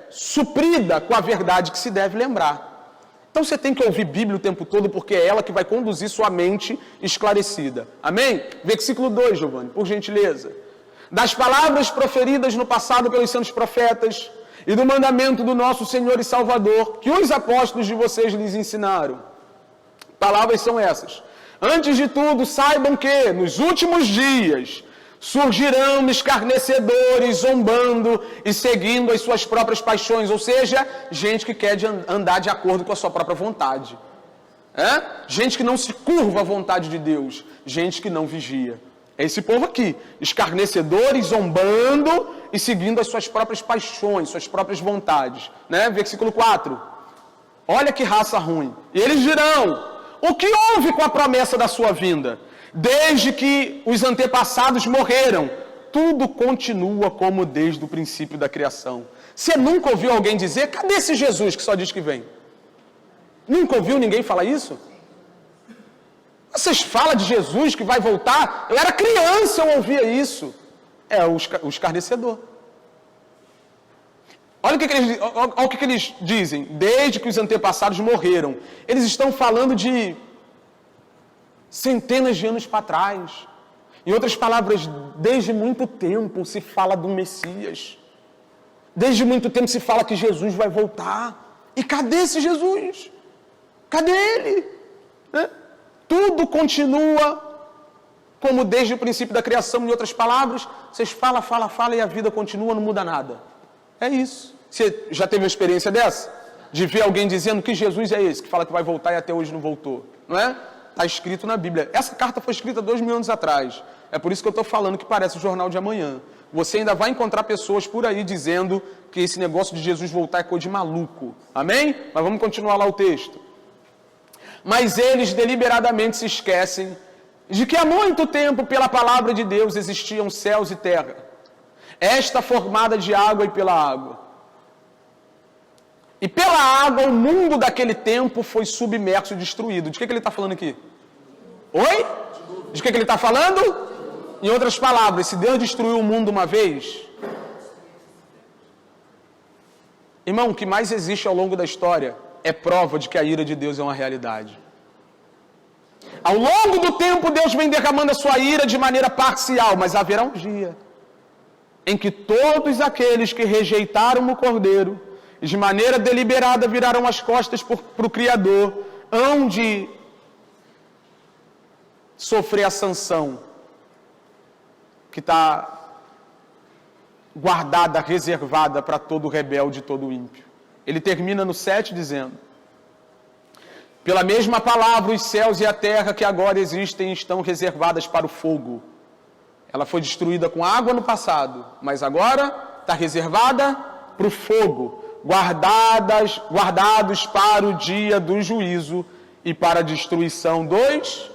suprida com a verdade que se deve lembrar. Então você tem que ouvir Bíblia o tempo todo, porque é ela que vai conduzir sua mente esclarecida. Amém? Versículo 2, Giovanni, por gentileza. Das palavras proferidas no passado pelos santos profetas, e do mandamento do nosso Senhor e Salvador, que os apóstolos de vocês lhes ensinaram. Palavras são essas. Antes de tudo, saibam que, nos últimos dias, surgirão escarnecedores, zombando e seguindo as suas próprias paixões, ou seja, gente que quer andar de acordo com a sua própria vontade. Gente que não se curva à vontade de Deus, gente que não vigia. É esse povo aqui, escarnecedores, zombando e seguindo as suas próprias paixões, suas próprias vontades. Versículo 4. Olha que raça ruim. E eles dirão: o que houve com a promessa da sua vinda? Desde que os antepassados morreram, tudo continua como desde o princípio da criação. Você nunca ouviu alguém dizer: cadê esse Jesus que só diz que vem? Nunca ouviu ninguém falar isso? Vocês falam de Jesus que vai voltar? Eu era criança, eu ouvia isso. É o escarnecedor. Olha o que eles dizem. Desde que os antepassados morreram. Eles estão falando de centenas de anos para trás. Em outras palavras, desde muito tempo se fala do Messias. Desde muito tempo se fala que Jesus vai voltar. E cadê esse Jesus? Cadê ele? Tudo continua como desde o princípio da criação. Em outras palavras, vocês falam e a vida continua, não muda nada. É isso. Você já teve uma experiência dessa? De ver alguém dizendo que Jesus é esse, que fala que vai voltar e até hoje não voltou. Não é? Está escrito na Bíblia. Essa carta foi escrita 2000 anos atrás. É por isso que eu estou falando que parece o jornal de amanhã. Você ainda vai encontrar pessoas por aí dizendo que esse negócio de Jesus voltar é coisa de maluco. Amém? Mas vamos continuar lá o texto. Mas eles deliberadamente se esquecem de que há muito tempo, pela palavra de Deus, existiam céus e terra. Esta formada de água e pela água. E pela água, o mundo daquele tempo foi submerso e destruído. De que ele está falando aqui? Oi? De que ele está falando? Em outras palavras, se Deus destruiu o mundo uma vez... Irmão, o que mais existe ao longo da história é prova de que a ira de Deus é uma realidade. Ao longo do tempo, Deus vem derramando a sua ira de maneira parcial, mas haverá um dia em que todos aqueles que rejeitaram o Cordeiro e de maneira deliberada viraram as costas para o Criador, hão de sofrer a sanção que está guardada, reservada para todo rebelde e todo ímpio. Ele termina no 7 dizendo: pela mesma palavra, os céus e a terra que agora existem estão reservadas para o fogo. Ela foi destruída com água no passado, mas agora está reservada para o fogo, guardados para o dia do juízo e para a destruição dos...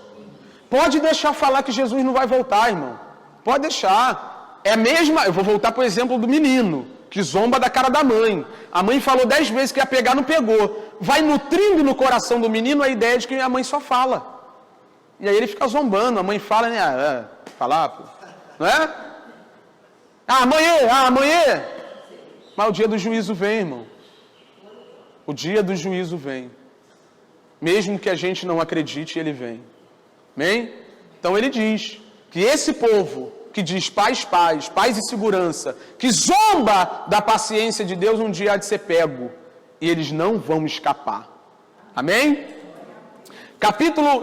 Pode deixar falar que Jesus não vai voltar, irmão. Pode deixar. É a mesma... Eu vou voltar para o exemplo do menino, que zomba da cara da mãe. A mãe falou 10 vezes que ia pegar, não pegou. Vai nutrindo no coração do menino a ideia de que a mãe só fala. E aí ele fica zombando. A mãe fala, né? Falar, pô. Não é? Amanhã. Mas o dia do juízo vem, irmão. O dia do juízo vem. Mesmo que a gente não acredite, ele vem. Amém? Então ele diz que esse povo que diz paz e segurança, que zomba da paciência de Deus, um dia há de ser pego. E eles não vão escapar. Amém?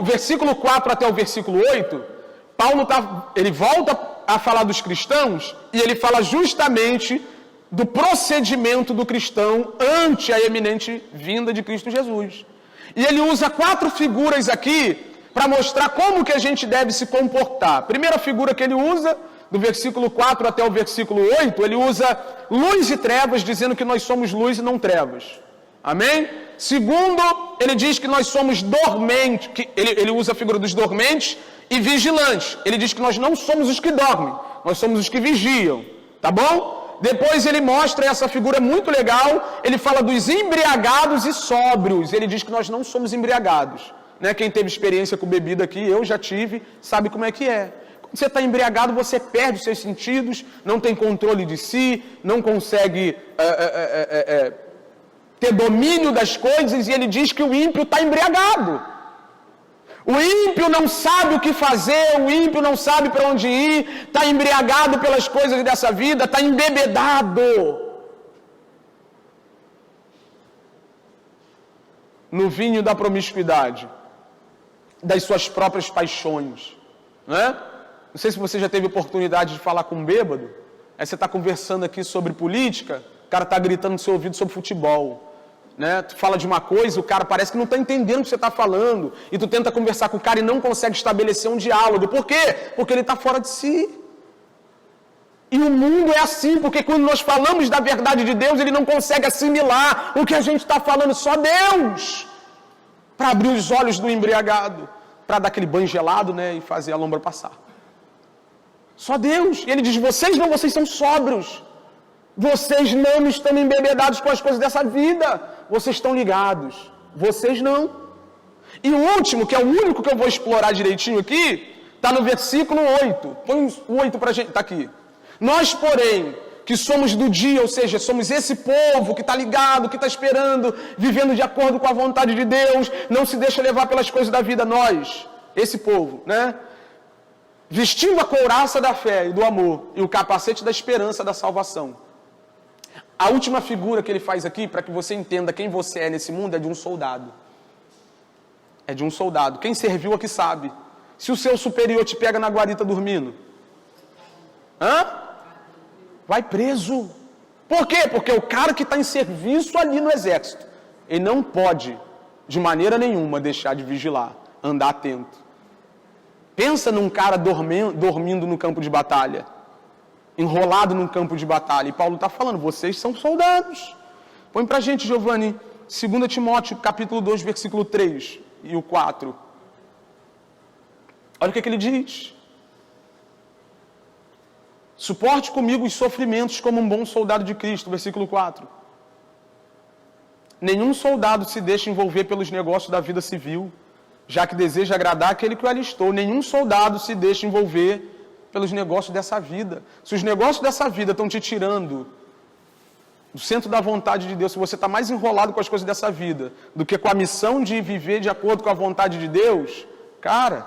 Versículo 4 até o versículo 8, Paulo ele volta a falar dos cristãos e ele fala justamente do procedimento do cristão ante a eminente vinda de Cristo Jesus. E ele usa 4 figuras aqui para mostrar como que a gente deve se comportar. A primeira figura que ele usa, do versículo 4 até o versículo 8, ele usa luz e trevas, dizendo que nós somos luz e não trevas. Amém? Segundo, ele diz que nós somos dormentes, ele usa a figura dos dormentes e vigilantes. Ele diz que nós não somos os que dormem, nós somos os que vigiam. Tá bom? Depois ele mostra essa figura muito legal, ele fala dos embriagados e sóbrios. Ele diz que nós não somos embriagados. Né? Quem teve experiência com bebida aqui, eu já tive, sabe como é que é. Quando você está embriagado, você perde os seus sentidos, não tem controle de si, não consegue ter domínio das coisas, e ele diz que o ímpio está embriagado. O ímpio não sabe o que fazer, o ímpio não sabe para onde ir, está embriagado pelas coisas dessa vida, está embebedado. no vinho da promiscuidade, das suas próprias paixões, né? Não sei se você já teve oportunidade de falar com um bêbado, aí você está conversando aqui sobre política, o cara está gritando no seu ouvido sobre futebol, né? Tu fala de uma coisa, o cara parece que não está entendendo o que você está falando, e tu tenta conversar com o cara e não consegue estabelecer um diálogo. Por quê? Porque ele está fora de si. E o mundo é assim, porque quando nós falamos da verdade de Deus, ele não consegue assimilar o que a gente está falando, só Deus, para abrir os olhos do embriagado, para dar aquele banho gelado, né, e fazer a lombra passar. Só Deus. E ele diz, vocês são sóbrios. Vocês não estão embebedados com as coisas dessa vida. Vocês estão ligados. Vocês não. E o último, que é o único que eu vou explorar direitinho aqui, está no versículo 8. Põe o 8 para a gente, está aqui. Nós, porém, que somos do dia, ou seja, somos esse povo que está ligado, que está esperando, vivendo de acordo com a vontade de Deus, não se deixa levar pelas coisas da vida, nós, esse povo, né? Vestindo a couraça da fé e do amor e o capacete da esperança da salvação. A última figura que ele faz aqui, para que você entenda quem você é nesse mundo, é de um soldado. É de um soldado. Quem serviu aqui sabe. Se o seu superior te pega na guarita dormindo, vai preso. Por quê? Porque o cara que está em serviço ali no exército, ele não pode, de maneira nenhuma, deixar de vigilar, andar atento. Pensa num cara dormindo no campo de batalha, enrolado num campo de batalha. E Paulo está falando, vocês são soldados. Põe para a gente, Giovanni, 2 Timóteo, capítulo 2, versículo 3 e o 4. Olha o que ele diz. Suporte comigo os sofrimentos como um bom soldado de Cristo, versículo 4. Nenhum soldado se deixa envolver pelos negócios da vida civil, já que deseja agradar aquele que o alistou. Nenhum soldado se deixa envolver pelos negócios dessa vida. Se os negócios dessa vida estão te tirando do centro da vontade de Deus, se você está mais enrolado com as coisas dessa vida do que com a missão de viver de acordo com a vontade de Deus, cara,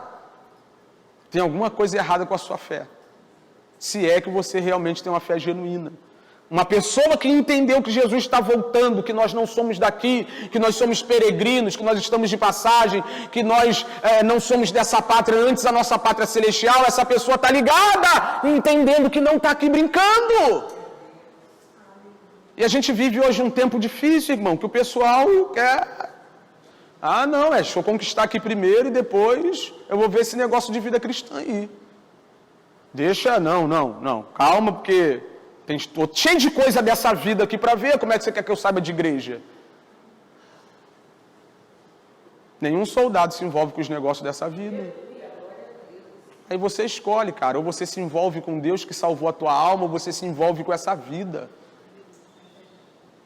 tem alguma coisa errada com a sua fé. Se é que você realmente tem uma fé genuína. Uma pessoa que entendeu que Jesus está voltando, que nós não somos daqui, que nós somos peregrinos, que nós estamos de passagem, que nós não somos dessa pátria antes da nossa pátria celestial, essa pessoa está ligada, entendendo que não está aqui brincando. E a gente vive hoje um tempo difícil, irmão, que o pessoal quer... não, deixa eu conquistar aqui primeiro e depois eu vou ver esse negócio de vida cristã aí. Deixa, não, calma, porque estou cheio de coisa dessa vida aqui para ver, como é que você quer que eu saiba de igreja? Nenhum soldado se envolve com os negócios dessa vida. Aí você escolhe, cara, ou você se envolve com Deus que salvou a tua alma, ou você se envolve com essa vida.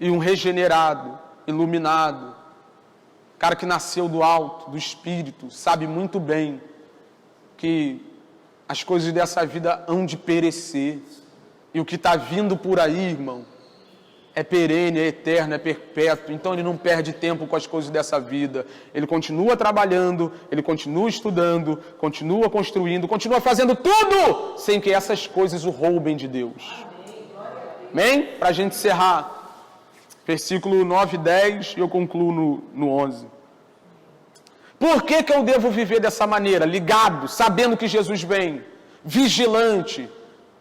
E um regenerado, iluminado, cara que nasceu do alto, do Espírito, sabe muito bem que as coisas dessa vida hão de perecer. E o que está vindo por aí, irmão, é perene, é eterno, é perpétuo. Então ele não perde tempo com as coisas dessa vida. Ele continua trabalhando, ele continua estudando, continua construindo, continua fazendo tudo sem que essas coisas o roubem de Deus. Amém? Para a gente encerrar, versículo 9 e 10, e eu concluo no 11. Por que eu devo viver dessa maneira? Ligado, sabendo que Jesus vem, vigilante,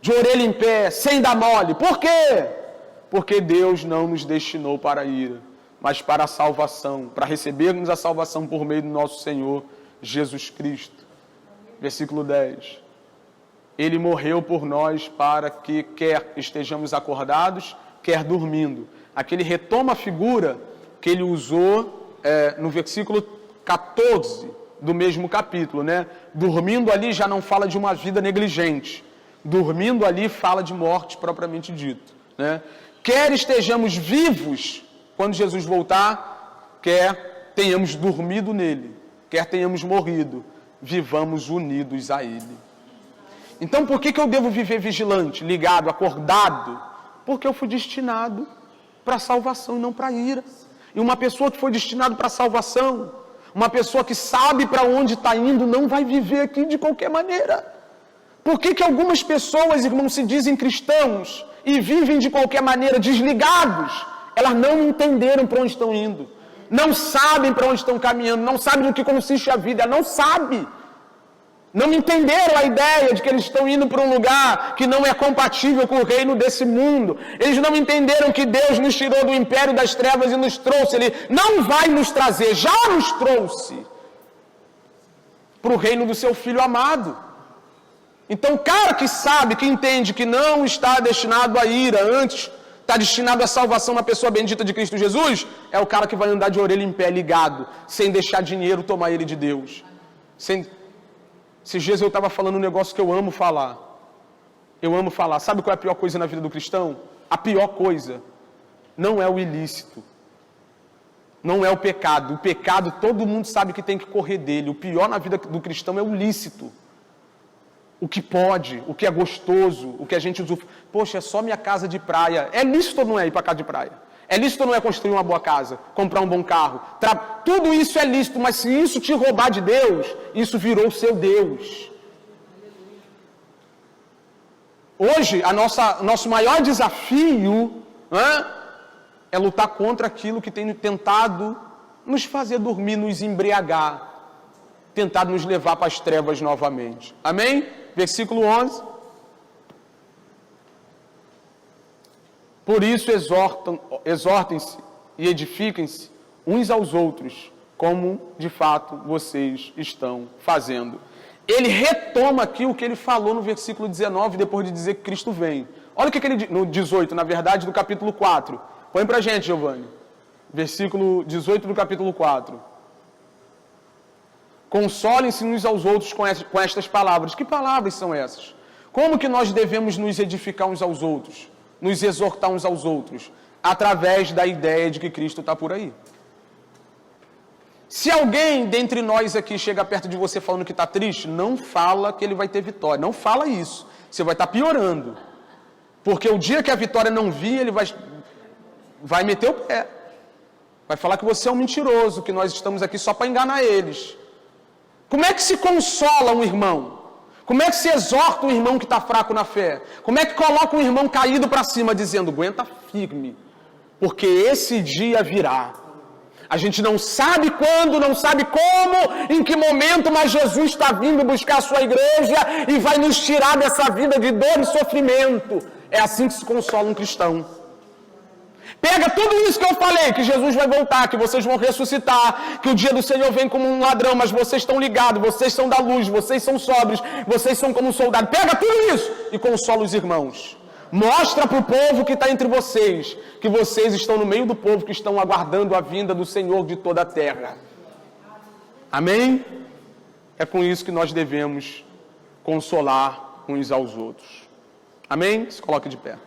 de orelha em pé, sem dar mole. Por quê? Porque Deus não nos destinou para a ira, mas para a salvação, para recebermos a salvação por meio do nosso Senhor Jesus Cristo. Versículo 10. Ele morreu por nós para que quer estejamos acordados, quer dormindo. Aqui ele retoma a figura que ele usou no versículo 14 do mesmo capítulo, né? Dormindo ali já não fala de uma vida negligente. Dormindo ali fala de morte propriamente dito, né? Quer estejamos vivos quando Jesus voltar, quer tenhamos dormido nele, quer tenhamos morrido, vivamos unidos a ele. Então por que eu devo viver vigilante, ligado, acordado? Porque eu fui destinado para a salvação e não para a ira. E uma pessoa que foi destinada para a salvação, uma pessoa que sabe para onde está indo, não vai viver aqui de qualquer maneira. Por que algumas pessoas, irmãos, se dizem cristãos e vivem de qualquer maneira desligados? Elas não entenderam para onde estão indo. não sabem para onde estão caminhando, não sabem no que consiste a vida, não sabem. Não entenderam a ideia de que eles estão indo para um lugar que não é compatível com o reino desse mundo. Eles não entenderam que Deus nos tirou do império das trevas e nos trouxe. Ele não vai nos trazer, já nos trouxe para o reino do seu Filho amado. Então, o cara que sabe, que entende que não está destinado à ira, antes está destinado à salvação na pessoa bendita de Cristo Jesus, é o cara que vai andar de orelha em pé, ligado, sem deixar dinheiro tomar ele de Deus. Esses dias eu estava falando um negócio que eu amo falar. Eu amo falar. Sabe qual é a pior coisa na vida do cristão? A pior coisa não é o ilícito. Não é o pecado. O pecado todo mundo sabe que tem que correr dele. O pior na vida do cristão é o lícito. O que pode, o que é gostoso, o que a gente usufrui. Poxa, é só minha casa de praia. É lícito ou não é ir para casa de praia? É lícito ou não é construir uma boa casa? Comprar um bom carro? Tudo isso é lícito, mas se isso te roubar de Deus, isso virou o seu Deus. Hoje, nosso maior desafio é lutar contra aquilo que tem tentado nos fazer dormir, nos embriagar, tentado nos levar para as trevas novamente. Amém? Versículo 11. Por isso exortem-se e edifiquem-se uns aos outros, como de fato vocês estão fazendo. Ele retoma aqui o que ele falou no versículo 19, depois de dizer que Cristo vem. Olha o que ele diz, no 18, na verdade, do capítulo 4. Põe pra gente, Giovanni. Versículo 18 do capítulo 4. Consolem-se uns aos outros com estas palavras. Que palavras são essas? Como que nós devemos nos edificar uns aos outros? Nos exortar uns aos outros? Através da ideia de que Cristo está por aí. Se alguém dentre nós aqui chega perto de você falando que está triste, não fala que ele vai ter vitória. Não fala isso. Você vai estar piorando. Porque o dia que a vitória não vir, ele vai meter o pé. Vai falar que você é um mentiroso, que nós estamos aqui só para enganar eles. Como é que se consola um irmão? Como é que se exorta um irmão que está fraco na fé? Como é que coloca um irmão caído para cima, dizendo, aguenta firme, porque esse dia virá. A gente não sabe quando, não sabe como, em que momento, mas Jesus está vindo buscar a sua igreja e vai nos tirar dessa vida de dor e sofrimento. É assim que se consola um cristão. Pega tudo isso que eu falei, que Jesus vai voltar, que vocês vão ressuscitar, que o dia do Senhor vem como um ladrão, mas vocês estão ligados, vocês são da luz, vocês são sóbrios, vocês são como um soldado. Pega tudo isso e consola os irmãos. Mostra para o povo que está entre vocês, que vocês estão no meio do povo que estão aguardando a vinda do Senhor de toda a terra. Amém? É com isso que nós devemos consolar uns aos outros. Amém? Se coloque de pé.